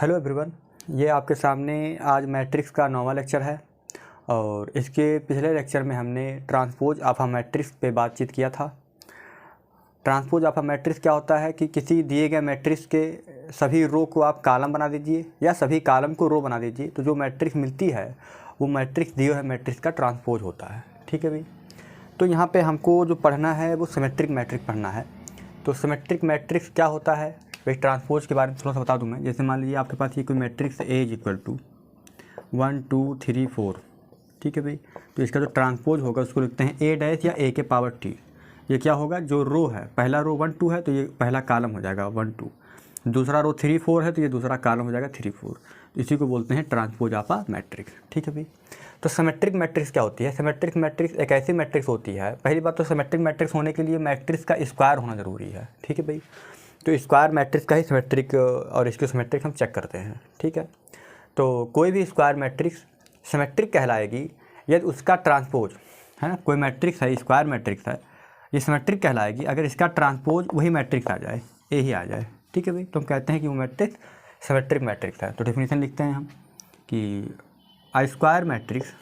Hello everyone, ये आपके सामने आज मैट्रिक्स का 9वां लेक्चर है और इसके पिछले लेक्चर में हमने ट्रांसपोज ऑफ अ मैट्रिक्स पे बातचीत किया था। ट्रांसपोज ऑफ अ मैट्रिक्स क्या होता है कि किसी दिए गए मैट्रिक्स के सभी रो को आप कॉलम बना दीजिए या सभी कॉलम को रो बना दीजिए, तो जो मैट्रिक्स मिलती है वो मैट्रिक्स दिए हुए मैट्रिक्स का ट्रांसपोज होता है। ठीक है भाई, तो यहाँ पर हमको जो पढ़ना है वो सिमेट्रिक मैट्रिक्स पढ़ना है। तो सिमेट्रिक मैट्रिक्स क्या होता है भाई, ट्रांसपोज के बारे में थोड़ा सा बता दूं मैं। जैसे मान लीजिए आपके पास ये कोई matrix A is equal to 1 2 3 4, ठीक है भाई। तो इसका जो ट्रांसपोज होगा उसको लिखते हैं ए डैश या ए के पावर टी। ये क्या होगा, जो रो है पहला रो 1 2 है तो ये पहला कॉलम हो जाएगा 1 2, दूसरा रो 3 4 है तो ये दूसरा कॉलम हो जाएगा 3 4। इसी को बोलते हैं ट्रांसपोज ऑफ अ मैट्रिक्स। ठीक है भाई, तो सिमेट्रिक मैट्रिक्स क्या होती है? सिमेट्रिक मैट्रिक्स एक ऐसी मैट्रिक्स होती है, पहली बात तो सिमेट्रिक मैट्रिक्स होने के लिए मैट्रिक्स का स्क्वायर होना ज़रूरी है। ठीक है भाई, तो स्क्वायर मैट्रिक्स का ही सिमेट्रिक और इसके सिमेट्रिक हम चेक करते हैं। ठीक है, तो कोई भी स्क्वायर मैट्रिक्स सिमेट्रिक कहलाएगी यदि उसका ट्रांसपोज है ना, कोई मैट्रिक्स है स्क्वायर मैट्रिक्स है, ये सिमेट्रिक कहलाएगी अगर इसका ट्रांसपोज वही मैट्रिक्स आ जाए, ए ही आ जाए। ठीक है भाई, तो हम कहते हैं कि वो मैट्रिक्स सिमेट्रिक मैट्रिक्स है। तो डेफिनेशन लिखते हैं हम कि a square matrix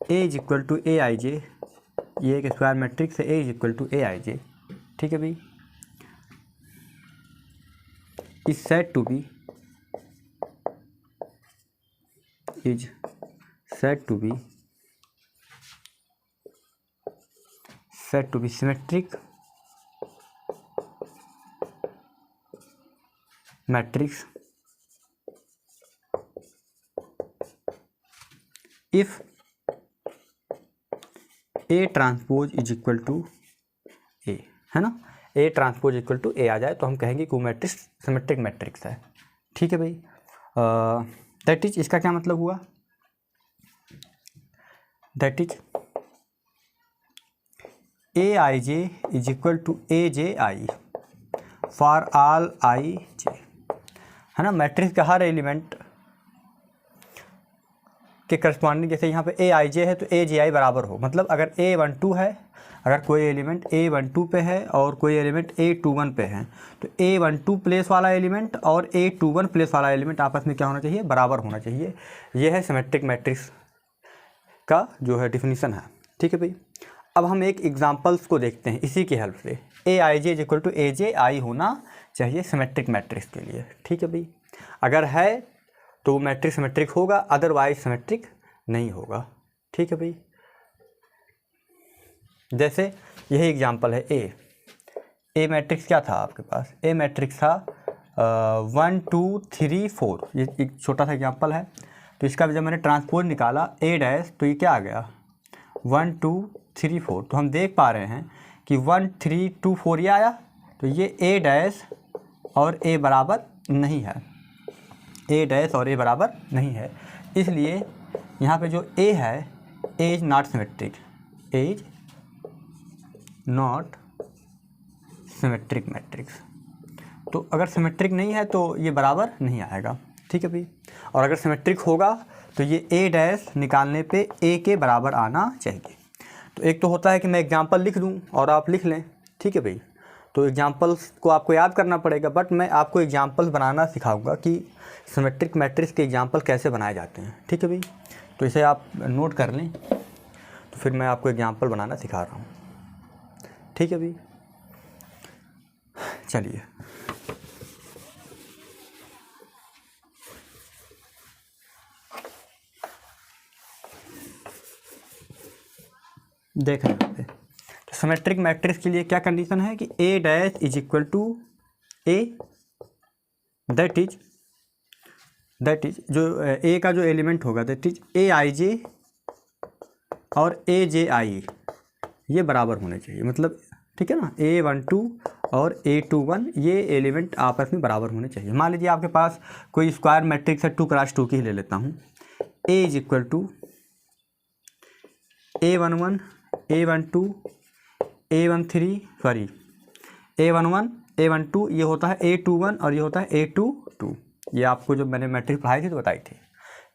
A is equal to a i j, ये एक स्क्वायर मैट्रिक्स है, A is equal to a i j. ठीक है भाई, is said to be symmetric matrix if A transpose is equal to A, है ना। A transpose equal to A आ जाए तो हम कहेंगे कि वो मैट्रिक्स सिमेट्रिक मैट्रिक्स है। ठीक है भाई, दैट इज, इसका क्या मतलब हुआ, that is a i j is equal to a j i for all i j, है ना। मैट्रिक्स का हर एलिमेंट के करस्पॉन्डिंग, जैसे यहाँ पे ए आई जे है तो ए जे आई बराबर हो, मतलब अगर ए 1 2 है, अगर कोई एलिमेंट ए 1 2 पे है और कोई एलिमेंट ए 2 1 पे है, तो ए 1 2 प्लेस वाला एलिमेंट और ए 2 1 प्लेस वाला एलिमेंट आपस में क्या होना चाहिए, बराबर होना चाहिए। यह है सिमेट्रिक मैट्रिक्स का जो है डिफिनीसन है। ठीक है भाई, अब हम एक एग्जांपल्स को देखते हैं इसी की हेल्प से। ए i j is equal to a j आई होना चाहिए सिमेट्रिक मैट्रिक्स के लिए। ठीक है भाई, अगर है तो मैट्रिक्स सिमेट्रिक होगा, अदरवाइज सिमेट्रिक नहीं होगा। ठीक है भाई, जैसे यही एग्जांपल है ए मैट्रिक्स क्या था आपके पास, ए मैट्रिक्स था 1 2 3 4, ये एक छोटा सा एग्जांपल है। तो इसका जब मैंने ट्रांसपोज निकाला ए डैश तो ये क्या आ गया 1 2 3 4। तो हम देख पा रहे हैं कि 1 3 2 4 ये आया, तो ये ए डैश और ए बराबर नहीं है, ए डैश और ए बराबर नहीं है, इसलिए यहाँ पे जो ए है A is not symmetric, A is not symmetric matrix. तो अगर सिमेट्रिक नहीं है तो ये बराबर नहीं आएगा। ठीक है भाई, और अगर सिमेट्रिक होगा तो ये ए डैश निकालने पे ए के बराबर आना चाहिए। तो एक तो होता है कि मैं एग्जांपल लिख दूं और आप लिख लें। ठीक है भाई, तो एग्जांपल्स को आपको याद करना पड़ेगा, बट मैं आपको एग्जांपल्स बनाना सिखाऊंगा कि सिमेट्रिक मैट्रिक्स के एग्जांपल कैसे बनाए जाते हैं। ठीक है भाई, तो इसे आप नोट कर लें, तो फिर मैं आपको एग्जांपल बनाना सिखा रहा हूँ। ठीक है भाई, चलिए देख रहे हैं। तो सिमेट्रिक मैट्रिक्स के लिए क्या कंडीशन है कि A dash is equal to A, that is जो ए का जो एलिमेंट होगा दैट इज ए आई जे और ए जे आई, ये बराबर होने चाहिए। मतलब ठीक है ना, ए 1 2 और ए 2 1 ये एलिमेंट आपस में बराबर होने चाहिए। मान लीजिए आपके पास कोई स्क्वायर मैट्रिक्स है 2 क्रॉस 2 की ही ले लेता हूँ। A is equal to a 1 1 a 1 2 a 1 3 sorry a 1 1 a 1 2, ये होता है ए 2 1 और ये होता है ए 2 2। ये आपको जब मैंने मैट्रिक्स पढ़ाई थी तो बताई थी।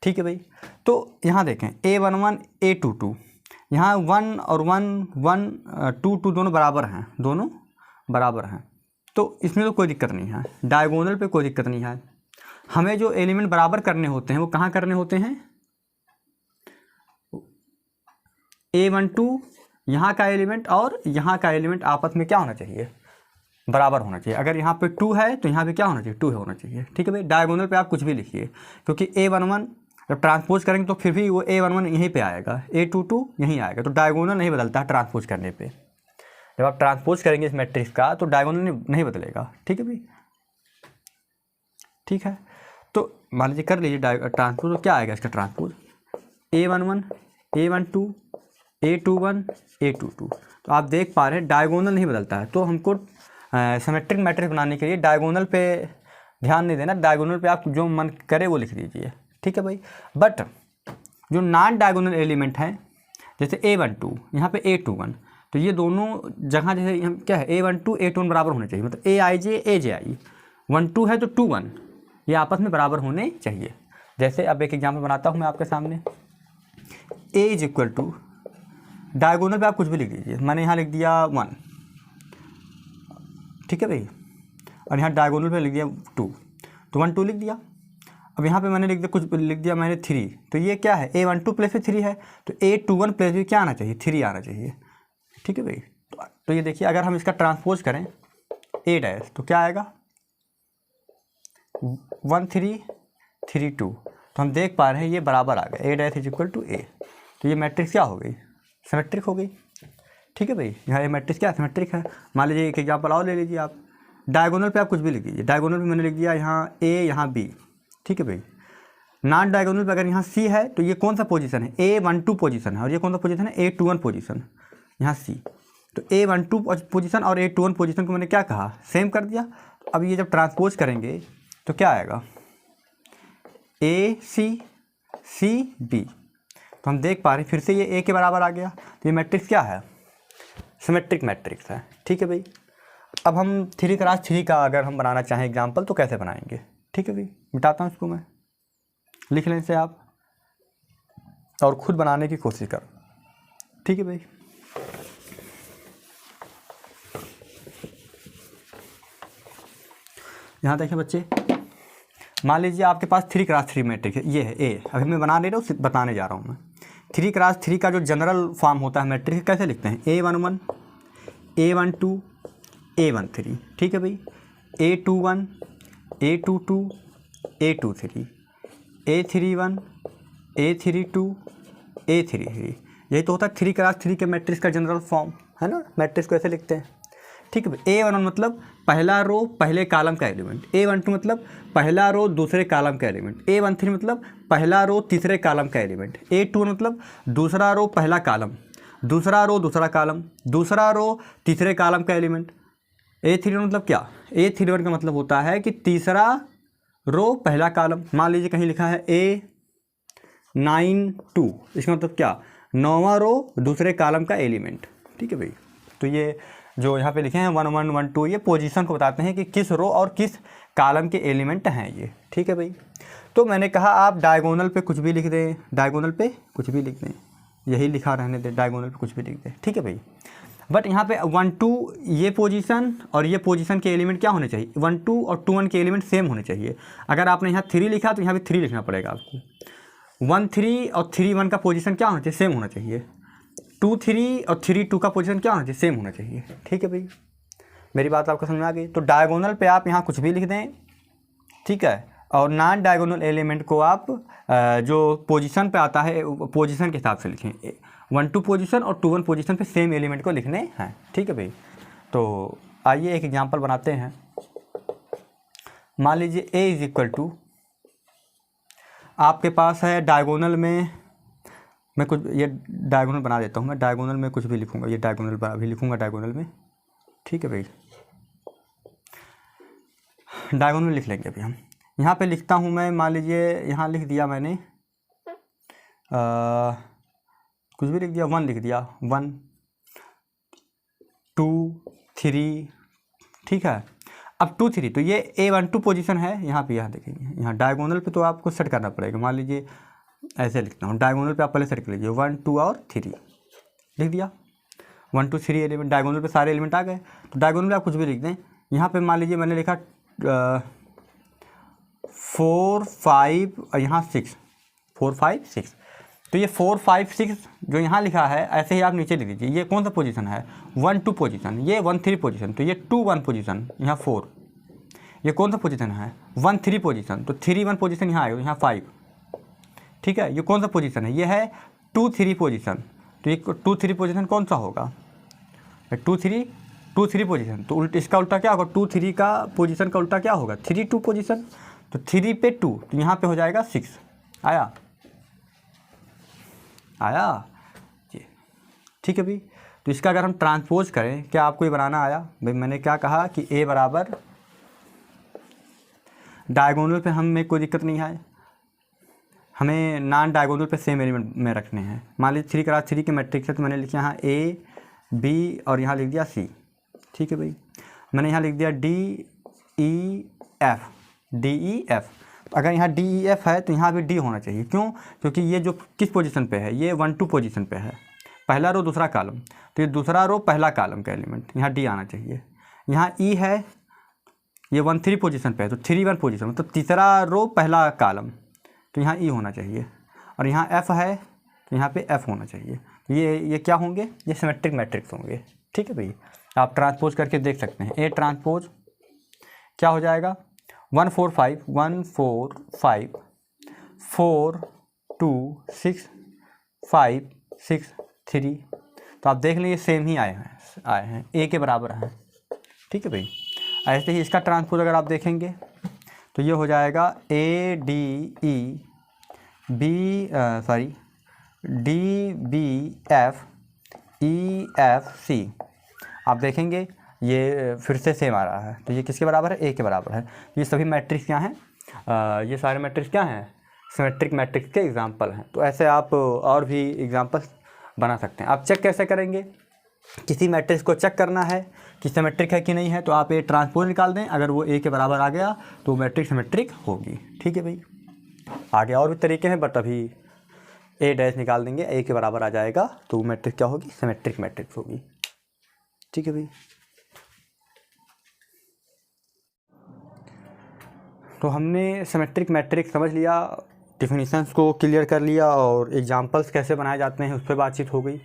ठीक है भाई, तो यहाँ देखें A11 A22, यहाँ 1 और 1 1 2 2 दोनों बराबर हैं, दोनों बराबर हैं, तो इसमें तो कोई दिक्कत नहीं है, डायगोनल पे कोई दिक्कत नहीं है। हमें जो एलिमेंट बराबर करने होते हैं वो कहाँ करने होते हैं, A12 यहाँ का एलिमेंट और यहाँ का एलिमेंट आपस में क्या होना चाहिए, बराबर होना चाहिए। अगर यहाँ पे 2 है तो यहाँ पे क्या होना चाहिए, 2 होना चाहिए। ठीक है भाई, डायगोनल पे आप कुछ भी लिखिए, क्योंकि A11 जब ट्रांसपोज करेंगे तो फिर भी वो A11 यहीं पे आएगा, A22 यहीं आएगा, तो डायगोनल नहीं बदलता है ट्रांसपोज करने पे। जब आप ट्रांसपोज करेंगे इस मैट्रिक्स का तो डायगोनल नहीं बदलेगा। ठीक है भाई, ठीक है। तो मान लीजिए कर लीजिए ट्रांसपोज, तो क्या आएगा इसका transpose, A11 A12 A21 A22। तो आप देख पा रहे हैं डायगोनल नहीं बदलता है। तो हमको सिमेट्रिक मैट्रिक्स बनाने के लिए डायगोनल पे ध्यान नहीं देना, डायगोनल पे आप जो मन करे वो लिख दीजिए। ठीक है भाई, बट जो नॉन डायगोनल एलिमेंट हैं जैसे A12 यहाँ पे A21, तो ये दोनों जगह जैसे हम क्या है A12 A21 बराबर होने चाहिए, मतलब AIJ AJI 1 2 है तो 2 1, ये आपस में बराबर होने चाहिए। जैसे अब एक एग्जाम्पल बनाता हूँ मैं आपके सामने, A is equal to, diagonal पे आप कुछ भी लिख दीजिए, मैंने यहाँ लिख दिया 1, ठीक है भाई, और यहाँ डायगोनल पे लिख दिया 2, तो 1 2 लिख दिया। अब यहाँ पे मैंने लिख दिया मैंने 3, तो ये क्या है A12 प्लेस पे 3 है, तो A21 प्लेस पे क्या आना चाहिए, 3 आना चाहिए। ठीक है भाई, तो ये देखिए अगर हम इसका ट्रांसपोज करें A डैश तो क्या आएगा 1 3 3 2, तो हम देख पा रहे हैं ये बराबर आ गया, A dash is equal to A। तो ये मैट्रिक्स क्या हो गई, सिमेट्रिक हो गई। ठीक है भाई, यहाँ ये मैट्रिक्स क्या सिमेट्रिक है। मान लीजिए एक एग्जाम्पल और ले लीजिए आप, डायगोनल पे आप कुछ भी लिख दीजिए, डायगोनल पे मैंने लिख दिया यहाँ A यहाँ B। ठीक है भाई, नॉन डायगोनल पे अगर यहाँ C है तो ये कौन सा पोजीशन है, A12 पोजीशन है, और ये कौन सा पोजीशन है, A21 पोजीशन, यहाँ C। तो A12 पोजीशन और A21 पोजीशन को मैंने क्या कहा, सेम कर दिया। अब ये जब ट्रांसपोज करेंगे तो क्या आएगा AC CB, तो हम देख पा रहे हैं फिर से ये A के बराबर आ गया। तो ये मैट्रिक्स क्या है, सिमेट्रिक मैट्रिक्स है। ठीक है भाई, अब हम 3 क्रॉस 3 का अगर हम बनाना चाहें एग्जाम्पल तो कैसे बनाएंगे। ठीक है भाई, मिटाता हूँ इसको मैं, लिख लें इसे आप और ख़ुद बनाने की कोशिश करो। ठीक है भाई, यहाँ देखें बच्चे, मान लीजिए आपके पास 3 क्रॉस 3 मैट्रिक्स है, ये है A, अभी मैं बना नहीं रहा हूँ, बताने जा रहा हूँ मैं। 3 क्रॉस 3 का जो जनरल फॉर्म होता है मैट्रिक्स कैसे लिखते हैं, A11 A12 A13। ठीक है भाई, A21 A22 A23 A31 A32 A33, यही तो होता है 3 क्रॉस 3 के मैट्रिक्स का जनरल फॉर्म, है ना। मैट्रिक्स को ऐसे लिखते हैं। ठीक है भाई, A11 मतलब पहला रो पहले कॉलम का एलिमेंट, A12 मतलब पहला रो दूसरे कॉलम का एलिमेंट, A13 मतलब पहला रो तीसरे कॉलम का एलिमेंट, A21 मतलब दूसरा रो पहला कॉलम, दूसरा रो दूसरा कॉलम, दूसरा रो तीसरे कॉलम का एलिमेंट। A31 मतलब क्या, A31 का मतलब होता है कि तीसरा रो पहला कॉलम। मान लीजिए कहीं लिखा है A92, इसका मतलब क्या, 9वां रो दूसरे कॉलम का एलिमेंट। ठीक है भाई, तो ये जो यहाँ पे लिखे हैं 1 1 1 2, ये पोजीशन को बताते हैं कि किस रो और किस कॉलम के एलिमेंट हैं ये। ठीक है भाई, तो मैंने कहा आप डायगोनल पे कुछ भी लिख दें, डायगोनल पे कुछ भी लिख दें, यही लिखा रहने दें, डायगोनल पे कुछ भी लिख दें। ठीक है भाई, बट यहाँ पे 1 2 ये पोजीशन और ये पोजीशन के एलिमेंट क्या होने चाहिए, 1 2 और 2 1 के एलिमेंट सेम होने चाहिए। अगर आपने यहाँ 3 लिखा तो यहाँ पे 3 लिखना पड़ेगा आपको। 1 3 और 3 1 का पोजीशन क्या होना चाहिए, सेम होना चाहिए। 2 3 और 3 2 का पोजीशन क्या होना चाहिए, सेम होना चाहिए। ठीक है भाई, मेरी बात आपको समझ में आ गई। तो डायगोनल पे आप यहाँ कुछ भी लिख दें, ठीक है, और नॉन डायगोनल एलिमेंट को आप जो पोजीशन पे आता है पोजीशन के हिसाब से लिखें। 1 2 पोजीशन और 2 1 पोजीशन पे सेम एलिमेंट को लिखने हैं। ठीक है भाई, तो आइए एक एग्जांपल बनाते हैं। मान लीजिए A इज इक्वल टू, आपके पास है डायगोनल में, मैं कुछ ये डायगोनल बना देता हूँ, मैं डायगोनल में कुछ भी लिखूँगा, ये डायगोनल भी लिखूँगा डायगोनल में। ठीक है भाई, डायगोनल में लिख लेंगे अभी हम। यहाँ पे लिखता हूँ मैं, मान लीजिए यहाँ लिख दिया मैंने कुछ भी लिख दिया, 1 लिख दिया, 1 2 3। ठीक है, अब 2 3, तो ये A12 पोजीशन है यहाँ पे, यहाँ देखेंगे, यहाँ डायगोनल पे तो आपको सेट करना पड़ेगा। मान लीजिए ऐसे लिखता हूँ, डायगोनल पे आप पहले से लिख लीजिए 1 2 और 3 लिख दिया। 1 2 3 एलिमेंट, डायगोनल पे सारे एलिमेंट आ गए। तो डायगोनल पे आप कुछ भी लिख दें। यहाँ पे मान लीजिए मैंने लिखा 4 5 और यहाँ 6, 4 5 6। तो ये 4 5 6 जो यहाँ लिखा है ऐसे ही आप नीचे लिख दीजिए। ये कौन सा पोजीशन है? 1 2 पोजीशन, ये 1 3 पोजीशन, तो ये 2 1 पोजीशन, यहाँ 4। ये कौन सा पोजीशन है? 1 3 पोजीशन, तो 3 1 पोजीशन यहाँ आएगा, यहाँ 5। ठीक है, ये कौन सा पोजीशन है? ये है 2 3 पोजीशन, तो ये 2 3 पोजीशन कौन सा होगा? 2 3 पोजीशन, तो इसका उल्टा क्या होगा? 2 3 का पोजीशन का उल्टा क्या होगा? 3 2 पोजीशन, तो 3 पे 2, तो यहाँ पे हो जाएगा 6। आया जी, ठीक है भाई। तो इसका अगर हम ट्रांसपोज करें, क्या आपको ये बनाना आया? भाई मैंने क्या कहा कि ए बराबर डायगोनल पे हमें कोई दिक्कत नहीं है, हमें नॉन डायगोनल पे सेम एलिमेंट में रखने हैं। मान लीजिए 3 क्रॉस 3 की मैट्रिक्स है, तो मैंने लिखा यहाँ ए बी और यहाँ लिख दिया सी। ठीक है भाई, मैंने यहाँ लिख दिया डी ई एफ। अगर यहाँ डी ई एफ है तो यहाँ भी डी होना चाहिए। क्यों? क्योंकि ये जो किस पोजीशन पे है? ये 1 2 पोजीशन पे है, पहला रो दूसरा कॉलम, तो ये दूसरा रो पहला कॉलम का एलिमेंट, यहाँ डी आना चाहिए। यहाँ ई है, ये 1 3 पोजीशन पे है, तो 3 1 पोजीशन, मतलब तीसरा रो पहला कॉलम, तो यहाँ ई होना चाहिए। और यहाँ एफ है, तो यहाँ पे एफ होना चाहिए। ये क्या होंगे? ये सिमेट्रिक मैट्रिक्स होंगे। ठीक है भाई, आप ट्रांसपोज करके देख सकते हैं। ए ट्रांसपोज क्या हो जाएगा? 1 4 5 1 4 5 4 2 6 5 6 3। तो आप देख लीजिए सेम ही आए हैं, ए के बराबर हैं। ठीक है भाई, ऐसे ही इसका ट्रांसपोज अगर आप देखेंगे तो ये हो जाएगा A D E B D B F E F C. आप देखेंगे ये फिर से सेम आ रहा है, तो ये किसके बराबर है? ए के बराबर है। ये सभी मैट्रिक्स क्या हैं? ये सारे मैट्रिक्स क्या हैं? सिमेट्रिक मैट्रिक्स के एग्जांपल हैं। तो ऐसे आप और भी एग्जांपल्स बना सकते हैं। आप चेक कैसे करेंगे? किसी मैट्रिक्स को चेक करना है कि सिमेट्रिक है कि नहीं है, तो आप ए ट्रांसपोज निकाल दें। अगर वो ए के बराबर आ गया तो मैट्रिक्स सिमेट्रिक होगी। ठीक है भाई, आगे और भी तरीके हैं, बट अभी ए डैश निकाल देंगे, ए के बराबर आ जाएगा तो मैट्रिक्स क्या होगी? सिमेट्रिक मैट्रिक्स होगी। ठीक है भाई, तो हमने सिमेट्रिक मैट्रिक्स समझ लिया, डिफिनीशंस को क्लियर कर लिया और एग्जांपल्स कैसे बनाए जाते हैं उस पर बातचीत हो गई।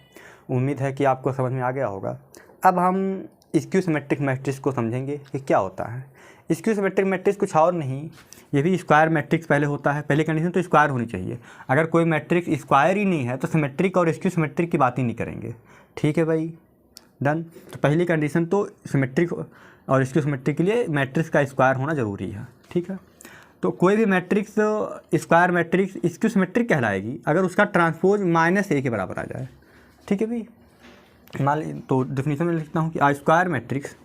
उम्मीद है कि आपको समझ में आ गया होगा। अब हम स्क्यू सिमेट्रिक मैट्रिक्स को समझेंगे कि क्या होता है। स्क्यू सिमेट्रिक मैट्रिक्स कुछ और नहीं, ये भी स्क्वायर मैट्रिक्स पहले होता है। पहली कंडीशन तो स्क्वायर होनी चाहिए। अगर कोई मैट्रिक्स स्क्वायर ही नहीं है तो सिमेट्रिक और स्क्यू सिमेट्रिक की बात ही नहीं करेंगे। ठीक है भाई, डन। तो पहली कंडीशन तो सिमेट्रिक और स्क्यू सिमेट्रिक के लिए मैट्रिक्स का स्क्वायर होना ज़रूरी है। ठीक है, तो कोई भी matrix square matrix skew symmetric कहलाएगी अगर उसका ट्रांसपोज -a के बराबर आ जाए। ठीक है भाई, मान ली तो डेफिनेशन में लिखता हूँ कि I square matrix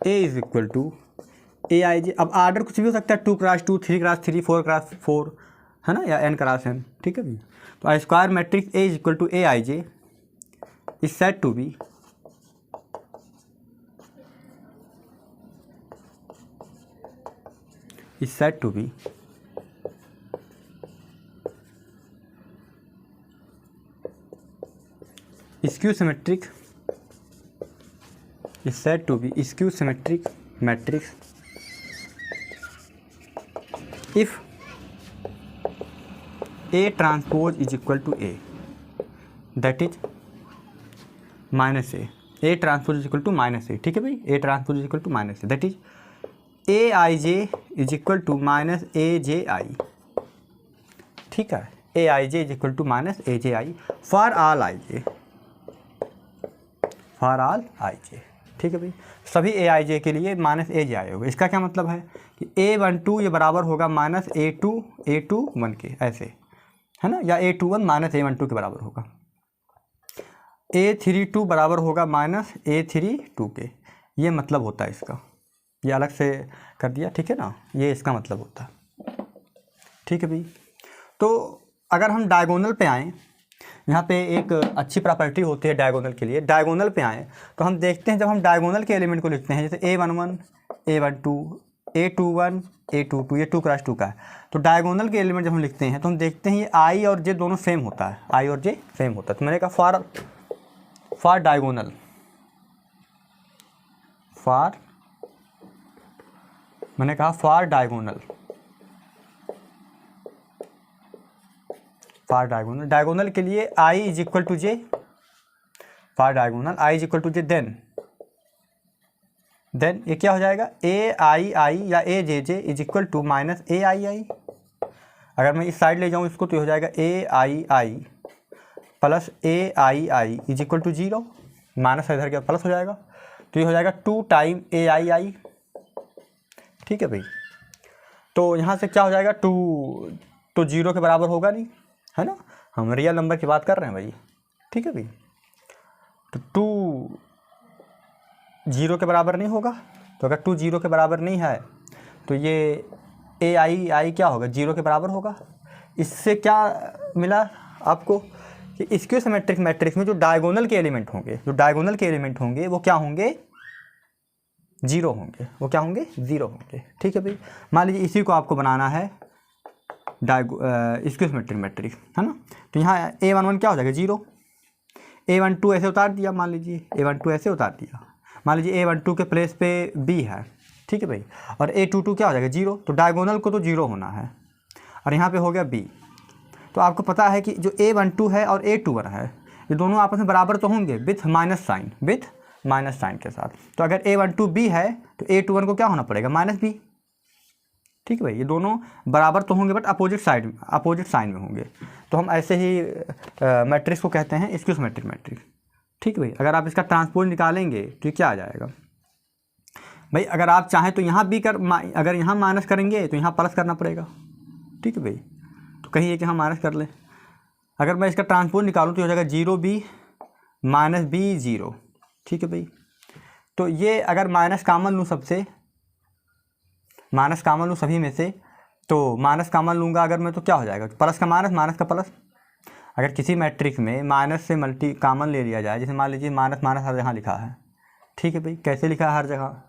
A is equal to a i j. अब आर्डर कुछ भी हो सकता है, 2 क्रॉस 2 3 क्रॉस 3 4 क्रॉस 4, है ना, या n क्रॉस n। ठीक है भाई, तो I square matrix A is equal to a i j is said to be skew symmetric matrix if A transpose is equal to A, that is minus A. A transpose is equal to minus A. ठीक है भाई, A transpose is equal to minus A, that is Aij is equal to minus Aj। ठीक है, Aij is equal to minus Aj for all ij। ठीक है भाई, सभी Aij के लिए माइनस Aj होगा। इसका क्या मतलब है कि A12 ये बराबर होगा माइनस A21 के, ऐसे है ना, या A21 माइनस A12 के बराबर होगा। A32 बराबर होगा माइनस A32 के, ये मतलब होता है इसका। ये अलग से कर दिया, ठीक है ना, ये इसका मतलब होता है। ठीक है भाई, तो अगर हम डायगोनल पे आएँ, यहाँ पे एक अच्छी प्रॉपर्टी होती है डायगोनल के लिए। डायगोनल पे आएँ तो हम देखते हैं, जब हम डायगोनल के एलिमेंट को लिखते हैं, जैसे A11 A12 A21 A22 ये 2 क्रॉस 2 का है। तो डायगोनल के एलिमेंट जब हम लिखते हैं तो हम देखते हैं ये I और J दोनों सेम होता है, I और J सेम होता है। तो मैंने कहा फॉर डायगोनल, मैंने कहा फॉर डायगोनल डायगोनल के लिए I is equal to J, for diagonal I is equal to J, then ये क्या हो जाएगा, AI या AJJ is equal to minus AII। अगर मैं इस साइड ले जाऊँ इसको तो ये हो जाएगा AII plus AII is equal to 0, minus इधर के प्लस हो जाएगा, तो ये हो जाएगा 2 टाइम AII। ठीक है भाई, तो यहाँ से क्या हो जाएगा, 2 तो 0 के बराबर होगा नहीं, है ना, हम रियल नंबर की बात कर रहे हैं भाई। ठीक है भाई, तो 2 0 के बराबर नहीं होगा, तो अगर 2 0 के बराबर नहीं है तो ये AII क्या होगा, 0 के बराबर होगा। इससे क्या मिला आपको कि स्क्यू सिमेट्रिक मैट्रिक्स में जो डायगोनल के एलिमेंट होंगे वो क्या होंगे, 0 होंगे, वो क्या होंगे, 0 होंगे। ठीक है भाई, मान लीजिए इसी को आपको बनाना है स्क्यू सिमेट्रिक मैट्रिक्स, है ना, तो यहाँ A11 क्या हो जाएगा, 0, A12 ऐसे उतार दिया, मान लीजिए A12 ऐसे उतार दिया, मान लीजिए A12 के प्लेस पे B है। ठीक है भाई, और A22 क्या हो जाएगा, 0, तो डायगोनल को तो 0 होना है, और यहाँ पे हो गया B। तो आपको पता है कि जो A12 है और A21 है ये दोनों आपस में बराबर तो होंगे विथ माइनस साइन के साथ। तो अगर A12 B है तो A21 को क्या होना पड़ेगा, माइनस B। ठीक है भाई, ये दोनों बराबर तो होंगे बट अपोजिट साइन में होंगे। तो हम ऐसे ही मैट्रिक्स को कहते हैं स्क्यू सिमेट्रिक मैट्रिक्स। ठीक है भाई, अगर आप इसका ट्रांसपोज निकालेंगे तो ये क्या आ जाएगा भाई, अगर आप चाहें तो यहाँ भी अगर यहाँ माइनस करेंगे तो यहाँ प्लस करना पड़ेगा। ठीक है भाई, तो कहीं एक यहाँ माइनस कर लें, अगर मैं इसका ट्रांसपोज निकालूँ तो हो जाएगा 0B माइनस B 0। ठीक है भाई, तो ये अगर माइनस कामन लूँ सभी में से, तो माइनस कामन लूँगा अगर मैं तो क्या हो जाएगा, प्लस का माइनस का प्लस। अगर किसी मैट्रिक्स में माइनस से कामन ले लिया जाए, जैसे मान लीजिए माइनस हर जगह लिखा है। ठीक है भाई, कैसे लिखा है हर जगह,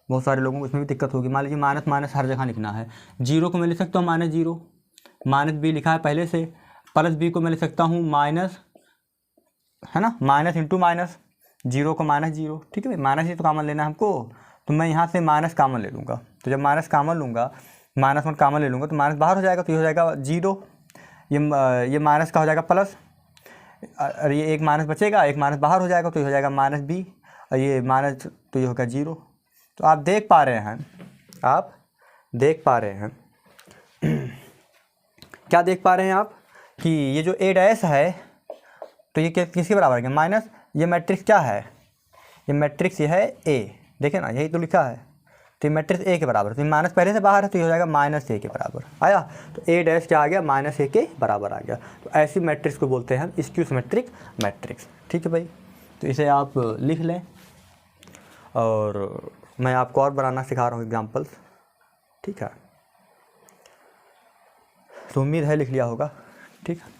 बहुत सारे लोगों को इसमें भी दिक्कत होगी। मान लीजिए माइनस हर जगह लिखना है, 0 को मैं लिख सकता हूँ -0, माइनस B लिखा है पहले से, प्लस B को मैं लिख सकता हूँ माइनस, है ना, माइनस इंटू माइनस, 0 को -0। ठीक है भाई, माइनस ही तो कामन लेना है हमको, तो मैं यहाँ से माइनस कामन ले लूँगा। तो जब माइनस कामन लूँगा, -1 कामन ले लूँगा तो माइनस बाहर हो जाएगा, तो ये हो जाएगा 0, ये माइनस का हो जाएगा प्लस, और ये एक माइनस बचेगा, एक माइनस बाहर हो जाएगा, तो ये हो जाएगा -B, और ये माइनस, तो ये होगा 0। तो आप देख पा रहे हैं क्या देख पा रहे हैं आप कि ये जो A डैश है तो ये किसके बराबर है, माइनस, ये मैट्रिक्स क्या है, ये मैट्रिक्स ये है A, देखें ना, यही तो लिखा है, तो ये मैट्रिक्स A के बराबर, तो माइनस पहले से बाहर है तो ये हो जाएगा -A के बराबर आया, तो A डैश क्या आ गया, -A के बराबर आ गया। तो ऐसी मैट्रिक्स को बोलते हैं हम स्क्यू सिमेट्रिक मैट्रिक्स। ठीक है भाई, तो इसे आप लिख लें, और मैं आपको और बनाना सिखा रहा हूँ एग्जाम्पल्स। ठीक है, तो उम्मीद है लिख लिया होगा। ठीक है,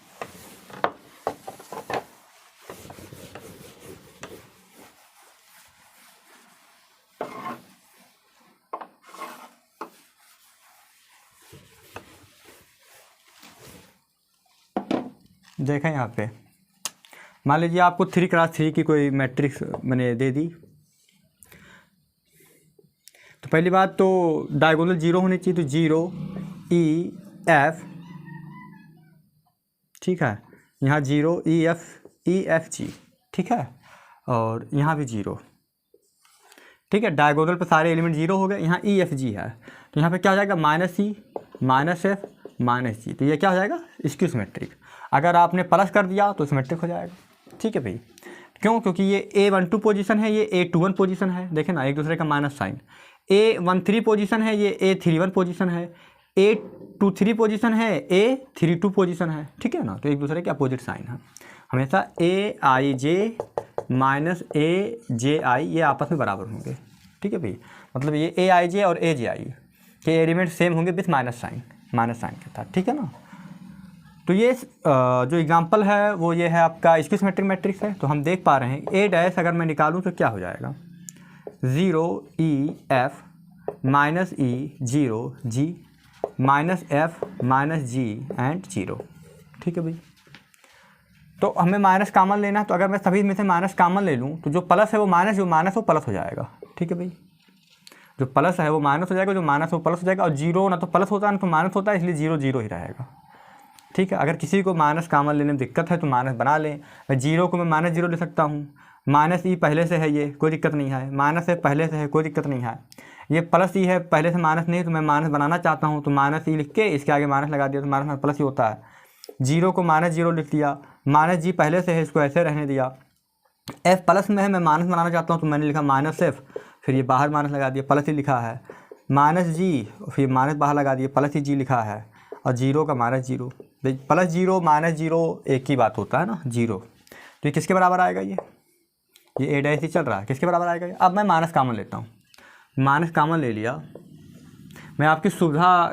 देखें यहाँ पे, मान लीजिए आपको 3 क्रॉस 3 की कोई मैट्रिक्स मैंने दे दी, तो पहली बात तो डायगोनल 0 होनी चाहिए, तो 0 E F, ठीक है, यहाँ 0 E F G, ठीक है, और यहाँ भी 0। ठीक है, डायगोनल पे सारे एलिमेंट 0 हो गए, यहाँ E F G है, तो यहाँ पे क्या हो जाएगा, -E -F -G, तो ये क्या हो जाएगा, स्क्यू सिमेट्रिक। अगर आपने प्लस कर दिया तो सिमेट्रिक हो जाएगा। ठीक है भाई, क्यों, क्योंकि ये A12 पोजीशन है, ये A21 पोजीशन है, देखें ना एक दूसरे का माइनस साइन, A13 पोजीशन है, ये A31 पोजीशन है, A23 पोजीशन है, A32 पोजीशन है। ठीक है ना, तो एक दूसरे के अपोजिट साइन है। हमेशा AIJ -AJI ये आपस में बराबर होंगे। ठीक है भाई, मतलब ये AIJ और AJI के एलिमेंट सेम होंगे विथ माइनस साइन के साथ। ठीक है ना, तो ये जो एग्जांपल है वो ये है आपका स्क्यू सिमेट्रिक मैट्रिक्स है। तो हम देख पा रहे हैं A डैश अगर मैं निकालूं तो क्या हो जाएगा, 0 EF minus E 0 G minus F minus G and 0। ठीक है भाई, तो हमें माइनस कॉमन लेना है, तो अगर मैं सभी में से माइनस कॉमन ले लूँ तो जो प्लस है वो माइनस, जो माइनस वो प्लस हो जाएगा। ठीक है भाई, जो प्लस है वो माइनस हो जाएगा, जो माइनस वो प्लस हो जाएगा, और जीरो ना तो प्लस होता है ना तो माइनस होता है, इसलिए 0 0 ही रहेगा। ठीक है, अगर किसी को माइनस कॉमन लेने में दिक्कत है तो माइनस बना लें। मैं 0 को मैं माइनस 0 ले सकता हूँ, माइनस ई पहले से है, ये कोई दिक्कत नहीं है, माइनस है पहले से है, कोई दिक्कत नहीं है, ये प्लस ई है पहले से माइनस नहीं, तो मैं माइनस बनाना चाहता हूँ तो माइनस ई लिख के इसके आगे माइनस लगा दिया तो माइनस प्लस ही होता है। 0 को माइनस 0 लिख दिया, माइनस जी पहले से है, इसको ऐसे रहने दिया। एफ प्लस में है, मैं माइनस बनाना चाहता हूँ तो मैंने लिखा माइनस एफ, फिर ये बाहर माइनस लगा दिया, प्लस ही लिखा है, माइनस जी, फिर माइनस बाहर लगा दिया, प्लस ही जी लिखा है, और 0 का माइनस 0, प्लस 0 माइनस 0 एक ही बात होता है ना, 0। तो ये किसके बराबर आएगा, ये ए डैश ही चल रहा है, किसके बराबर आएगा ये? अब मैं माइनस कॉमन लेता हूँ, माइनस कॉमन ले लिया, मैं आपकी सुविधा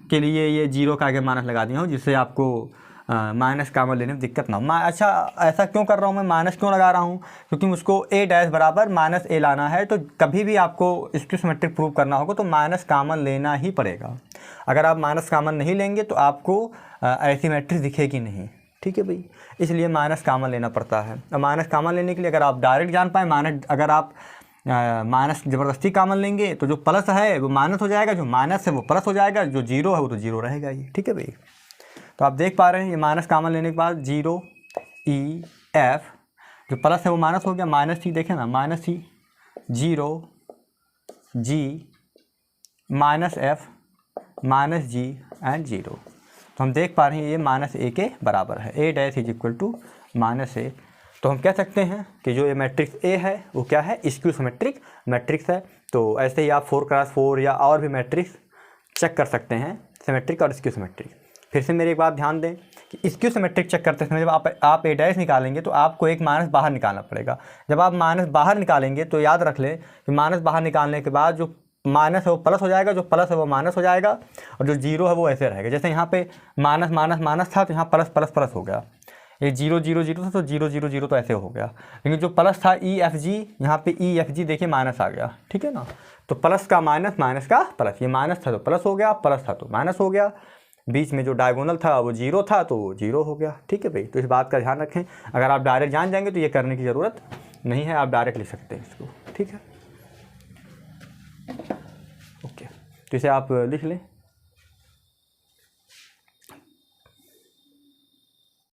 के लिए ये 0 का आगे माइनस लगा दिया हूँ, जिससे आपको माइनस कॉमन लेने में दिक्कत ना हो। अच्छा, ऐसा क्यों कर रहा हूँ मैं, माइनस क्यों लगा रहा हूँ, क्योंकि मुझको ए डैश बराबर माइनस ए लाना है। तो कभी भी आपको इसकी सिमेट्रिक प्रूव करना होगा तो माइनस कॉमन लेना ही पड़ेगा। अगर आप माइनस कॉमन नहीं लेंगे तो आपको ऐसी मैट्रिक्स दिखेगी नहीं। ठीक है भाई, इसलिए माइनस कॉमन लेना पड़ता है। और माइनस कॉमन लेने के लिए अगर आप डायरेक्ट जान पाए माइनस, अगर आप माइनस ज़बरदस्ती कॉमन लेंगे तो जो प्लस है वो माइनस हो जाएगा, जो माइनस है वो प्लस हो जाएगा, जो 0 है वो तो 0 रहेगा ही। ठीक है भाई, तो आप देख पा रहे हैं ये माइनस कॉमन लेने के बाद 0 EF, जो प्लस है वो माइनस हो गया, माइनस सी, देखें ना minus C, 0 G minus F minus G and 0। तो हम देख पा रहे हैं ये माइनस ए के बराबर है, A dash is equal to minus A. तो हम कह सकते हैं कि जो ये मैट्रिक्स ए है वो क्या है, स्क्यू सिमेट्रिक मैट्रिक्स है। तो ऐसे ही आप 4x4 या और भी मैट्रिक्स चेक कर सकते हैं, सिमेट्रिक और स्क्यू सिमेट्रिक। फिर से मेरी एक बात ध्यान दें कि स्क्यू सिमेट्रिक चेक करते समय जब आप ए डैश निकालेंगे तो आपको एक माइनस बाहर निकालना पड़ेगा। जब आप माइनस बाहर निकालेंगे तो याद रख लें कि माइनस बाहर निकालने के बाद जो माइनस है वो प्लस हो जाएगा, जो प्लस है वो माइनस हो जाएगा, और जो 0 है वो ऐसे रहेगा। जैसे यहाँ पे माइनस माइनस माइनस था तो यहाँ प्लस प्लस प्लस हो गया, ये 0 0 0 था तो 0 0 0 तो ऐसे हो गया। लेकिन जो प्लस था EFG, यहाँ पे EFG देखिए माइनस आ गया। ठीक है ना, तो प्लस का माइनस, माइनस का प्लस, ये माइनस था तो प्लस हो गया, प्लस था तो माइनस हो गया, बीच में जो डायगोनल था वो 0 था तो 0 हो गया। ठीक है भाई, तो इस बात का ध्यान रखें। अगर आप डायरेक्ट जान जाएंगे तो ये करने की ज़रूरत नहीं है, आप डायरेक्ट लिख सकते हैं इसको। ठीक है, ओके, तो इसे आप लिख लें।